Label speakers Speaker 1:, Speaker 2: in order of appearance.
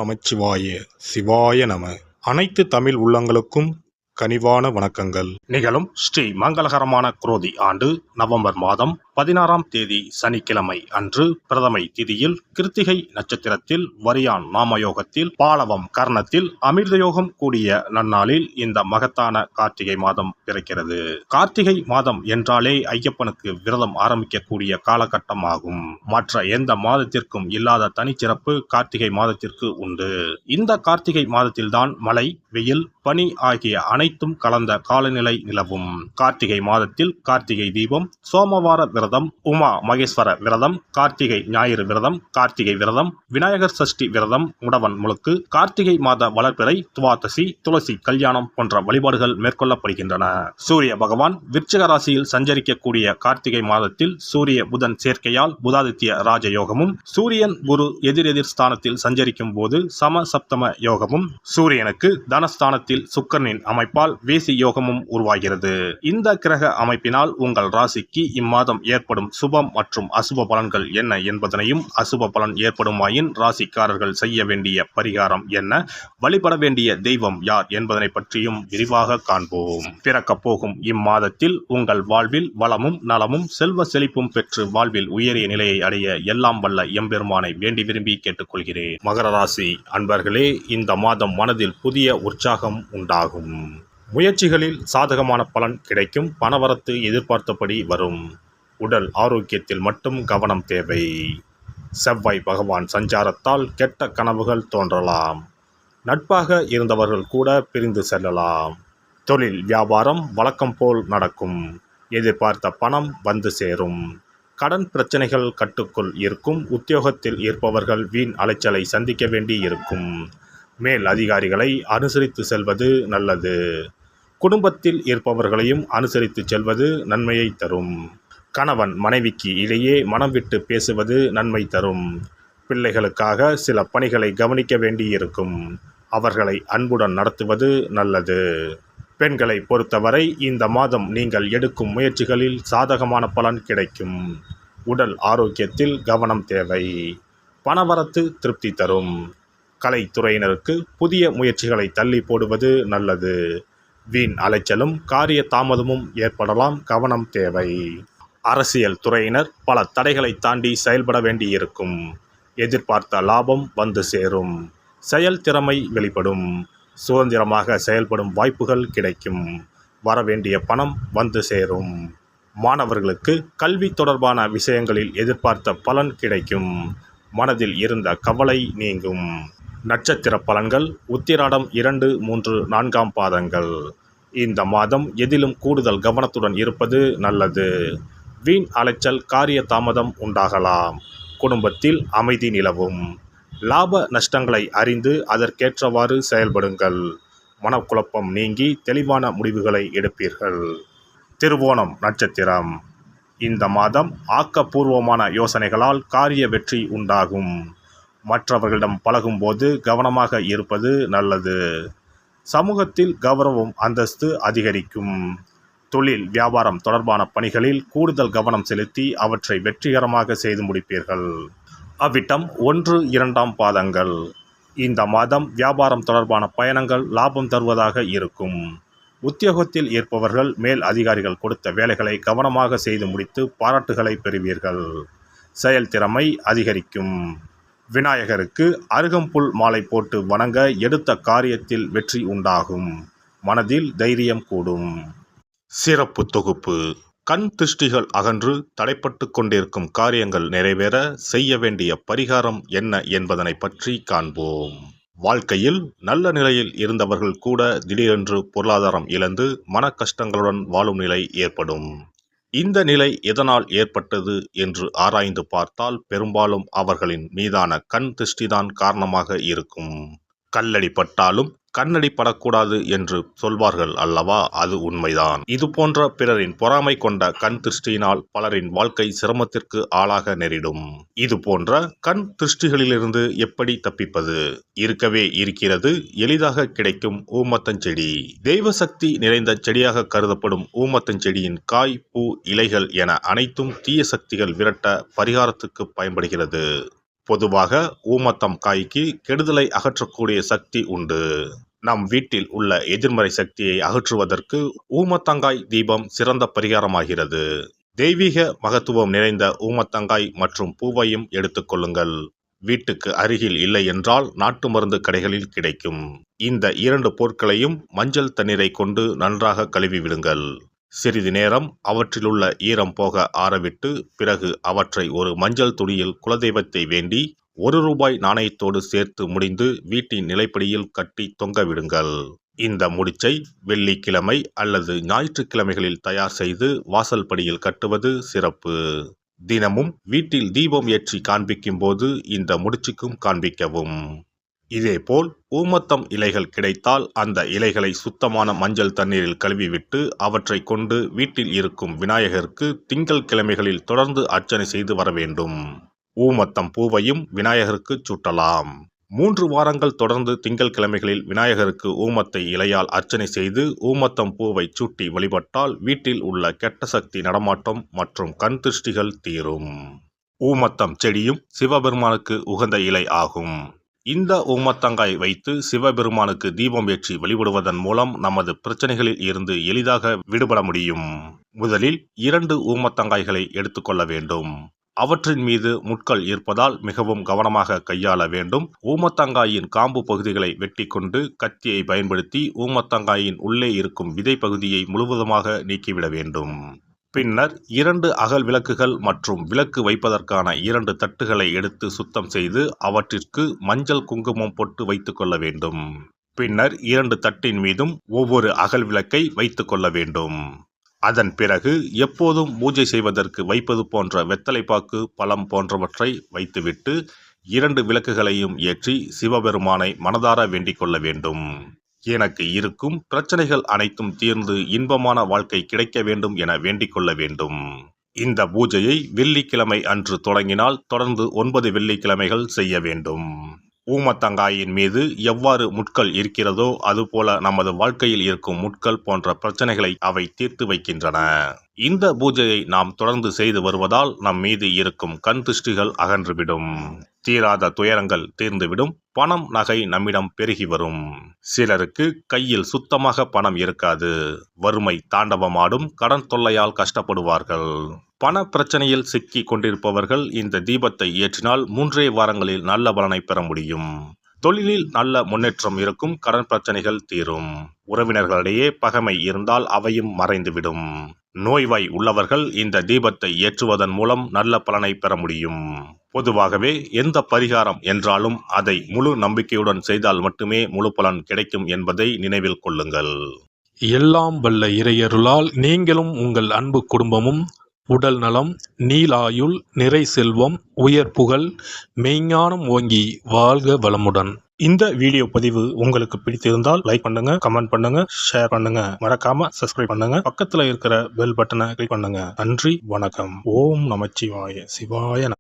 Speaker 1: நமச்சிவாய சிவாய நம. அனைத்து தமிழ் உள்ளங்களுக்கும் கனிவான வணக்கங்கள். நிகழும் ஸ்ரீ மங்களகரமான குரோதி ஆண்டு நவம்பர் மாதம் 16ஆம் தேதி சனிக்கிழமை அன்று பிரதமை திதியில் கிருத்திகை நட்சத்திரத்தில் வரியான் நாமயோகத்தில் பாலவம் கர்ணத்தில் அமிர்தயோகம் கூடிய நன்னாளில் இந்த மகத்தான கார்த்திகை மாதம் பிறக்கிறது. கார்த்திகை மாதம் என்றாலே ஐயப்பனுக்கு விரதம் ஆரம்பிக்கக்கூடிய காலகட்டம் ஆகும். மற்ற எந்த மாதத்திற்கும் இல்லாத தனிச்சிறப்பு கார்த்திகை மாதத்திற்கு உண்டு. இந்த கார்த்திகை மாதத்தில்தான் மழை, வெயில், பனி ஆகிய அனைத்தும் கலந்த காலநிலை நிலவும். கார்த்திகை மாதத்தில் கார்த்திகை தீபம், சோமவார விரதம், உமா மகேஸ்வர விரதம், கார்த்திகை ஞாயிறு விரதம், கார்த்திகை விரதம், விநாயகர் சஷ்டி விரதம், முடவன் முழுக்கு, கார்த்திகை மாத வளர்பிறை, துவாதசி, துளசி கல்யாணம் போன்ற வழிபாடுகள் மேற்கொள்ளப்படுகின்றன. சூரிய பகவான் விருச்சிக ராசியில் சஞ்சரிக்கக்கூடிய கார்த்திகை மாதத்தில் சூரிய புதன் சேர்க்கையால் புதாதித்ய ராஜயோகமும், சூரியன் குரு எதிரெதிர் ஸ்தானத்தில் சஞ்சரிக்கும் போது சம சப்தம யோகமும், சூரியனுக்கு தனஸ்தானத்தில் சுக்கிரனின் அமைப்பால் வேசி யோகமும் உருவாகிறது. இந்த கிரக அமைப்பினால் உங்கள் ராசிக்கு இம்மாதம் ஏற்படும் சுபம் மற்றும் அசுப பலன்கள் என்ன என்பதனையும், அசுப பலன் ஏற்படுமாயின் ராசிக்காரர்கள் செய்ய வேண்டிய பரிகாரம் என்ன, வழிபட வேண்டிய தெய்வம் யார் என்பதனை பற்றியும் விரிவாக காண்போம். பிறக்கப் போகும் இம்மாதத்தில் உங்கள் வாழ்வில் வளமும் நலமும் செல்வ செழிப்பும் பெற்று வாழ்வில் உயரிய நிலையை அடைய எல்லாம் வல்ல எம்பெருமானை வேண்டி விரும்பி கேட்டுக்கொள்கிறேன். மகர ராசி அன்பர்களே, இந்த மாதம் மனதில் புதிய உற்சாகம் உண்டாகும். முயற்சிகளில் சாதகமான பலன் கிடைக்கும். பணவரத்து எதிர்பார்த்தபடி வரும். உடல் ஆரோக்கியத்தில் மட்டும் கவனம் தேவை. செவ்வாய் பகவான் சஞ்சாரத்தால் கெட்ட கனவுகள் தோன்றலாம். நட்பாக இருந்தவர்கள் கூட பிரிந்து செல்லலாம். தொழில் வியாபாரம் வழக்கம் போல் நடக்கும். எதிர்பார்த்த பணம் வந்து சேரும். கடன் பிரச்சனைகள் கட்டுக்குள் இருக்கும். உத்தியோகத்தில் இருப்பவர்கள் வீண் அலைச்சலை சந்திக்க வேண்டி இருக்கும். மேல் அதிகாரிகளை அனுசரித்து செல்வது நல்லது. குடும்பத்தில் இருப்பவர்களையும் அனுசரித்து செல்வது நன்மையை தரும். கணவன் மனைவிக்கு இடையே மனம் விட்டு பேசுவது நன்மை தரும். பிள்ளைகளுக்காக சில பணிகளை கவனிக்க வேண்டியிருக்கும். அவர்களை அன்புடன் நடத்துவது நல்லது. பெண்களை பொறுத்தவரை இந்த மாதம் நீங்கள் எடுக்கும் முயற்சிகளில் சாதகமான பலன் கிடைக்கும். உடல் ஆரோக்கியத்தில் கவனம் தேவை. பணவரத்து திருப்தி தரும். கலைத்துறையினருக்கு புதிய முயற்சிகளை தள்ளி போடுவது நல்லது. வீண் அலைச்சலும் காரிய தாமதமும் ஏற்படலாம், கவனம் தேவை. அரசியல் துறையினர் பல தடைகளை தாண்டி செயல்பட வேண்டியிருக்கும். எதிர்பார்த்த லாபம் வந்து சேரும். செயல் திறமை வெளிப்படும். சுதந்திரமாக செயல்படும் வாய்ப்புகள் கிடைக்கும். வரவேண்டிய பணம் வந்து சேரும். மாணவர்களுக்கு கல்வி தொடர்பான விஷயங்களில் எதிர்பார்த்த பலன் கிடைக்கும். மனதில் இருந்த கவலை நீங்கும். நட்சத்திர பலன்கள் உத்திராடம் 2, 3, 4ஆம் பாதங்கள். இந்த மாதம் எதிலும் கூடுதல் கவனத்துடன் இருப்பது நல்லது. வீண் அலைச்சல் காரிய தாமதம் உண்டாகலாம். குடும்பத்தில் அமைதி நிலவும். லாப நஷ்டங்களை அறிந்து அதற்கேற்றவாறு செயல்படுங்கள். மனக்குழப்பம் நீங்கி தெளிவான முடிவுகளை எடுப்பீர்கள். திருவோணம் நட்சத்திரம். இந்த மாதம் ஆக்கப்பூர்வமான யோசனைகளால் காரிய வெற்றி உண்டாகும். மற்றவர்களிடம் பழகும்போது கவனமாக இருப்பது நல்லது. சமூகத்தில் கௌரவம் அந்தஸ்து அதிகரிக்கும். தொழில் வியாபாரம் தொடர்பான பணிகளில் கூடுதல் கவனம் செலுத்தி அவற்றை வெற்றிகரமாக செய்து முடிப்பீர்கள். அவ்விட்டம் 1, 2ஆம் பாதங்கள். இந்த மாதம் வியாபாரம் தொடர்பான பயணங்கள் லாபம் தருவதாக இருக்கும். உத்தியோகத்தில் இருப்பவர்கள் மேல் அதிகாரிகள் கொடுத்த வேலைகளை கவனமாக செய்து முடித்து பாராட்டுகளை பெறுவீர்கள். செயல்திறமை அதிகரிக்கும். விநாயகருக்கு அருகம்புல் மாலை போட்டு வணங்க எடுத்த காரியத்தில் வெற்றி உண்டாகும். மனதில் தைரியம் கூடும். சிறப்பு தொகுப்பு. கண் திருஷ்டிகள் அகன்று தடைப்பட்டு கொண்டிருக்கும் காரியங்கள் நிறைவேற செய்ய வேண்டிய பரிகாரம் என்ன என்பதனை பற்றி காண்போம். வாழ்க்கையில் நல்ல நிலையில் இருந்தவர்கள் கூட திடீரென்று பொருளாதாரம் இழந்து மன கஷ்டங்களுடன் வாழும் நிலை ஏற்படும். இந்த நிலை எதனால் ஏற்பட்டது என்று ஆராய்ந்து பார்த்தால் பெரும்பாலும் அவர்களின் மீதான கண் திருஷ்டிதான் காரணமாக இருக்கும். கல்லடி பட்டாலும் கண்ணடி படக்கூடாது என்று சொல்வார்கள் அல்லவா, அது உண்மைதான். இது போன்ற பிறரின் பொறாமை கொண்ட கண் திருஷ்டியினால் பலரின் வாழ்க்கை சிரமத்திற்கு ஆளாக நேரிடும். இது போன்ற கண் திருஷ்டிகளிலிருந்து எப்படி தப்பிப்பது? இருக்கவே இருக்கிறது எளிதாக கிடைக்கும் ஊமத்தஞ்செடி. தெய்வ சக்தி நிறைந்த செடியாக கருதப்படும் ஊமத்தஞ்செடியின் காய், பூ, இலைகள் என அனைத்தும் தீய சக்திகள் விரட்ட பரிகாரத்துக்கு பயன்படுகிறது. பொதுவாக ஊமத்தம் காய்க்கு கெடுதலை அகற்றக்கூடிய சக்தி உண்டு. நம் வீட்டில் உள்ள எதிர்மறை சக்தியை அகற்றுவதற்கு ஊமத்தங்காய் தீபம் சிறந்த பரிகாரமாகிறது. தெய்வீக மகத்துவம் நிறைந்த ஊமத்தங்காய் மற்றும் பூவையும் எடுத்துக்கொள்ளுங்கள். வீட்டுக்கு அருகில் இல்லை என்றால் நாட்டு மருந்து கடைகளில் கிடைக்கும். இந்த 2 பொருட்களையும் மஞ்சள் தண்ணீரை கொண்டு நன்றாக கழுவி விடுங்கள். சிறிது நேரம் அவற்றிலுள்ள ஈரம் போக ஆறவிட்டு பிறகு அவற்றை ஒரு மஞ்சள் துணியில் குலதெய்வத்தை வேண்டி ₹1 நாணயத்தோடு சேர்த்து முடிந்து வீட்டின் நிலைப்படியில் கட்டி தொங்க விடுங்கள். இந்த முடிச்சை வெள்ளிக்கிழமை அல்லது ஞாயிற்றுக்கிழமைகளில் தயார் செய்து வாசல் படியில் கட்டுவது சிறப்பு. தினமும் வீட்டில் தீபம் ஏற்றி காண்பிக்கும் போது இந்த முடிச்சுக்கும் காண்பிக்கவும். இதேபோல் ஊமத்தம் இலைகள் கிடைத்தால் அந்த இலைகளை சுத்தமான மஞ்சள் தண்ணீரில் கழுவிவிட்டு அவற்றை கொண்டு வீட்டில் இருக்கும் விநாயகருக்கு திங்கள் கிழமைகளில் தொடர்ந்து அர்ச்சனை செய்து வர வேண்டும். ஊமத்தம் பூவையும் விநாயகருக்கு சூட்டலாம். 3 வாரங்கள் தொடர்ந்து திங்கள் கிழமைகளில் விநாயகருக்கு ஊமத்தை இலையால் அர்ச்சனை செய்து ஊமத்தம் பூவை சூட்டி வழிபட்டால் வீட்டில் உள்ள கெட்ட சக்தி நடமாட்டம் மற்றும் கண் திருஷ்டிகள் தீரும். ஊமத்தம் செடியும் சிவபெருமானுக்கு உகந்த இலை ஆகும். இந்த ஊமத்தங்காய் வைத்து சிவபெருமானுக்கு தீபம் ஏற்றி வழிபடுவதன் மூலம் நமது பிரச்சனைகளில் இருந்து எளிதாக விடுபட முடியும். முதலில் 2 ஊமத்தங்காய்களை எடுத்துக்கொள்ள வேண்டும். அவற்றின் மீது முட்கள் இருப்பதால் மிகவும் கவனமாக கையாள வேண்டும். ஊமத்தங்காயின் காம்பு பகுதிகளை வெட்டி கொண்டு கத்தியை பயன்படுத்தி ஊமத்தங்காயின் உள்ளே இருக்கும் விதை பகுதியை முழுவதுமாக நீக்கிவிட வேண்டும். பின்னர் 2 அகல் விளக்குகள் மற்றும் விளக்கு வைப்பதற்கான 2 தட்டுகளை எடுத்து சுத்தம் செய்து அவற்றிற்கு மஞ்சள் குங்குமம் பொட்டு வைத்துக் கொள்ள வேண்டும். பின்னர் 2 தட்டின் மீதும் ஒவ்வொரு அகல் விளக்கை வைத்துக் கொள்ள வேண்டும். அதன் பிறகு எப்போதும் பூஜை செய்வதற்கு வைப்பது போன்ற வெத்தலைப்பாக்கு, பழம் போன்றவற்றை வைத்துவிட்டு 2 விளக்குகளையும் ஏற்றி சிவபெருமானை மனதார வேண்டிக் கொள்ள வேண்டும். எனக்கு இருக்கும் பிரச்சனைகள் அனைத்தும் தீர்ந்து இன்பமான வாழ்க்கை கிடைக்க வேண்டும் என வேண்டிக் கொள்ள வேண்டும். இந்த பூஜையை வெள்ளிக்கிழமை அன்று தொடங்கினால் தொடர்ந்து 9 வெள்ளிக்கிழமைகள் செய்ய வேண்டும். ஊமத்தங்காயின் மீது எவ்வாறு முட்கள் இருக்கிறதோ அதுபோல நமது வாழ்க்கையில் இருக்கும் முட்கள் போன்ற பிரச்சனைகளை அவை தீர்த்து வைக்கின்றன. இந்த பூஜையை நாம் தொடர்ந்து செய்து வருவதால் நம் மீது இருக்கும் கண் திருஷ்டிகள் அகன்றுவிடும். தீராத துயரங்கள் தீர்ந்துவிடும். பணம், நகை நம்மிடம் பெருகி வரும். சிலருக்கு கையில் சுத்தமாக பணம் இருக்காது. வறுமை தாண்டவமாடும். கடன் தொல்லையால் கஷ்டப்படுவார்கள். பண பிரச்சனையில் சிக்கி கொண்டிருப்பவர்கள் இந்த தீபத்தை ஏற்றினால் 3 வாரங்களில் நல்ல பலனை பெற முடியும். தொழிலில் நல்ல முன்னேற்றம் இருக்கும். கடன் பிரச்சனைகள் தீரும். உறவினர்களிடையே பகைமை இருந்தால் அவையும் மறைந்துவிடும். நோய்வாய் உள்ளவர்கள் இந்த தீபத்தை ஏற்றுவதன் மூலம் நல்ல பலனை பெற முடியும். பொதுவாகவே எந்த பரிகாரம் என்றாலும் அதை முழு நம்பிக்கையுடன் செய்தால் மட்டுமே முழு பலன் கிடைக்கும் என்பதை நினைவில் கொள்ளுங்கள்.
Speaker 2: எல்லாம் வல்ல இறையருளால் நீங்களும் உங்கள் அன்பு குடும்பமும் உடல் நலம், நீலாயுள், நிறை செல்வம், உயர் புகழ், மெய்ஞானம் ஓங்கி வாழ்க வளமுடன்.
Speaker 1: இந்த வீடியோ பதிவு உங்களுக்கு பிடித்திருந்தால் லைக் பண்ணுங்க, கமெண்ட் பண்ணுங்க, ஷேர் பண்ணுங்க. மறக்காம சப்ஸ்கிரைப் பண்ணுங்க. பக்கத்துல இருக்கிற பெல் பட்டனை கிளிக் பண்ணுங்க. நன்றி, வணக்கம். ஓம் நமச்சிவாய. சிவாய நம.